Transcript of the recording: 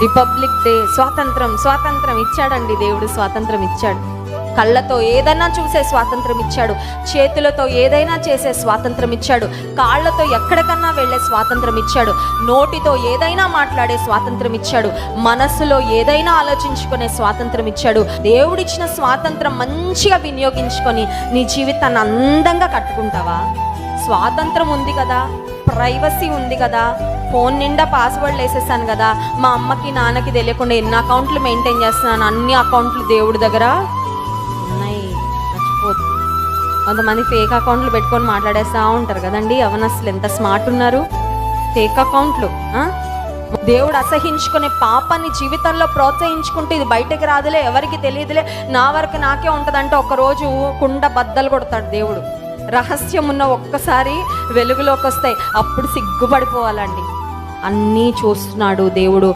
Republic day, స్వాతంత్రం ఇచ్చాడండి దేవుడు. స్వాతంత్రం ఇచ్చాడు. కళ్ళతో ఏదైనా చూసే స్వాతంత్రం ఇచ్చాడు. చేతులతో ఏదైనా చేసే స్వాతంత్రం ఇచ్చాడు. కాళ్ళతో ఎక్కడికన్నా వెళ్ళే స్వాతంత్రం ఇచ్చాడు. నోటితో ఏదైనా మాట్లాడే స్వాతంత్రం ఇచ్చాడు. మనస్సులో ఏదైనా ఆలోచించుకునే స్వాతంత్రం ఇచ్చాడు. దేవుడిచ్చిన స్వాతంత్రం మంచిగా వినియోగించుకొని నీ జీవితాన్ని అందంగా కట్టుకుంటావా? స్వాతంత్రం ఉంది కదా, ప్రైవసీ ఉంది కదా, ఫోన్ నిండా పాస్వర్డ్లు వేసేసాను కదా, మా అమ్మకి నాన్నకి తెలియకుండా ఎన్ని అకౌంట్లు మెయింటైన్ చేస్తున్నాను, అన్ని అకౌంట్లు దేవుడి దగ్గర ఉన్నాయి. మర్చిపోద్దు. కొంతమంది ఫేక్ అకౌంట్లు పెట్టుకొని మాట్లాడేస్తూ ఉంటారు కదండి. అవనస్తులు ఎంత స్మార్ట్ ఉన్నారు. ఫేక్ అకౌంట్లు. దేవుడు అసహించుకునే పాపాన్ని జీవితంలో ప్రోత్సహించుకుంటే ఇది బయటకు రాదులే, ఎవరికి తెలియదులే, నా వరకు నాకే ఉంటుందంటే ఒకరోజు కుండ బద్దలు కొడతాడు దేవుడు. రహస్యం ఉన్న ఒక్కసారి వెలుగులోకి వస్తాయి, అప్పుడు సిగ్గుపడిపోవాలండి. అన్నీ చూస్తున్నాడు దేవుడు.